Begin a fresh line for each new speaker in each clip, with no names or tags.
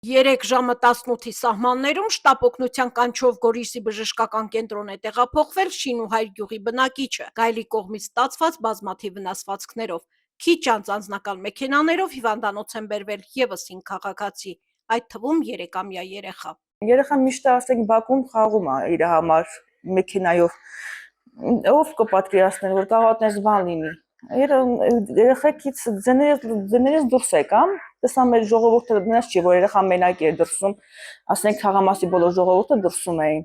3 ժամը 18-ի սահմաններում շտապ օգնության կանչով Գորիսի բժշկական կենտրոն է տեղափոխվել Շինուհայր գյուղի բնակիչը, գայլի կողմից ստացված բազմաթիվ վնասվածքներով։ Քիչ անց անձնական մեքենաներով հիվանդանոց են բերվել ևս 5 քաղաքացի, այդ թվում 3-ամյա երեխա։
Երեխան միշտ ասենք բակում խաղում է իր համար մեքենայով։ Ով կպատկերացներ, որ կարող այդպես բան լինի։ Երեխեքից ձեներս դուրս եկան, տեսա մեր ժողովուրդը դրանց չի, որ երեխան մենակ էր դրսում, ասենք թաղամասի բոլոր ժողովուրդը դրսում էին։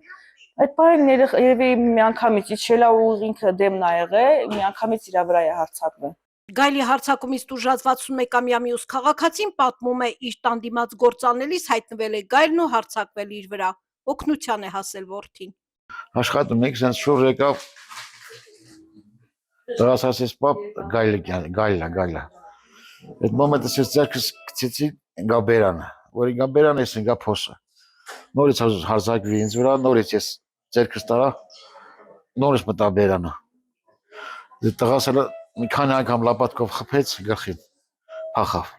Այդ պահին երևի միանգամից իջել է ու ինքը դեմն ա եղել, միանգամից իր վրա է հարձակվել։
Գայլի հարձակումից տուժած 61-ամյա մյուս քաղաքացին պատմում է, իր տան դիմաց գործ անելիս հայտնվել է գայլն ու հարձակվել իր վրա։ Օգնության է հասել որդին։
Աշխատում ենք, sense շուռ եկավ, տղաս ասեց պապ, գայլա։ Այդ մոմենտը ես ձեռքս գցեցի գաբերանը, որի գաբերանը ես ընկա փոսը։ Նորից հարձակվի ինձ վրա, նորից ես ձեռքս տարա, նորից մտա բերանը։ Տղաս հələ մի քանի անգամ լապատկով խփեց գլխին, փախավ։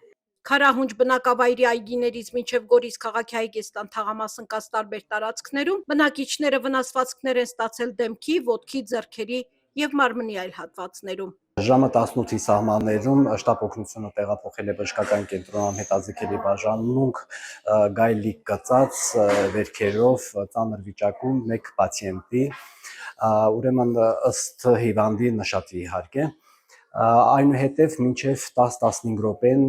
Քարահունջ բնակավայրի այգիներից մինչև Գորիս քաղաքի Այգեստան թաղամաս ընկած տարբեր տարածքներում բնակիչները վնասվածքներ են ստացել դեմքի, ոտքի, ձեռքերի և մարմնի այլ հատվածներում։
Ժամը 18-ի սահմաններում շտապ օգնությունը տեղափոխել է բժշկական կենտրոն անհետաձգելի բաժանմունք գայլի կծած վերքերով ծանր վիճակում մեկ պացիենտի, ուրեմն ըստ հիվանդի նշատի իհարկե, այնուհետև մինչև 10-15 րոպեն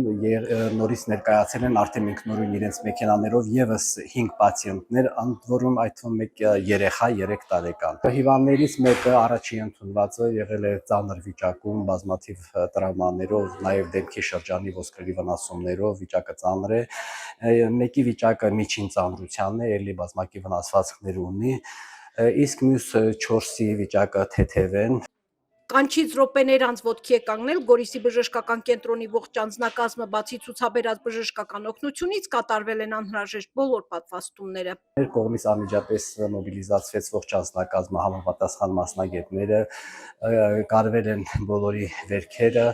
նորից ներկայացել են արդեն ինքնուրույն իրենց մեքենաներով ևս 5 պացիենտներ, ընդ որում այդ թվում մեկ երեխա 3 տարեկան։ Հիվանդներից մեկը առաջին ընդունվածը եղել է ծանր վիճակում, բազմաթիվ տրավմաներով, նաև դեմքի շրջանի ոսկրերի վնասումներով, վիճակը ծանր է, մեկի վիճակը միջին ծանրության է, ելի բազմակի վնասվածքներ ունի, իսկ մյուս 4-ի վիճակը թեթև են։
Կանչից րոպեներ անց ոտքի է կանգնել Գորիսի բժշկական կենտրոնի ողջ անձնակազմը, բացի ցուցաբերած բժշկական օգնությունից կատարվել են անհրաժեշտ բոլոր պատվաստումները։
Մեր կողմից անմիջապես մոբիլիզացվեց ողջ անձնակազմը, համապատասխան մասնագետները, կարվել են բոլորի վերքերը,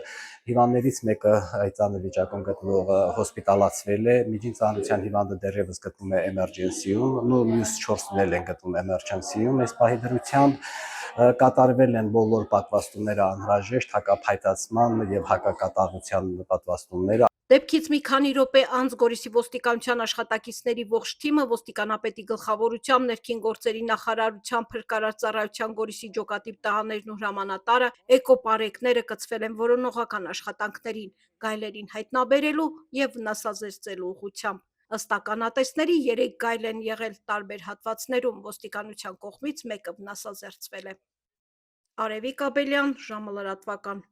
հիվանդներից մեկը այդ ծանր վիճակում գտնվողը հոսպիտալացվել է, միջին ծանրության հիվանդը դեռևս գտնվում է էմերջենսիում, մյուս 4-ն էլ են գտնվում էմերջենսիում, այս պահի դրությամբ կատարվել են բոլոր պատվաստումները անհրաժեշտ հակափայտացման եւ հակակատաղության պատվաստումները։
Դեպքից մի քանի րոպե անց Գորիսի ոստիկանության աշխատակիցների ողջ թիմը ոստիկանապետի գլխավորությամբ, ներքին գործերի նախարարության, փրկարարծառայության, Գորիսի ջոկատիպ տղաներն ու հրամանատարը, էկոպարեկները կցվել են որոնողական աշխատանքներին, գայլերին հայտնաբերելու եւ վնասազերծելու ուղղությամբ։ Ըստ ականատեսների 3 գայլ են եղել տարբեր հատվածներում, ոստիկանության կողմից մեկը վնասազերծվել է։ Արևիկ Աբելյան, ժամը լրատվական։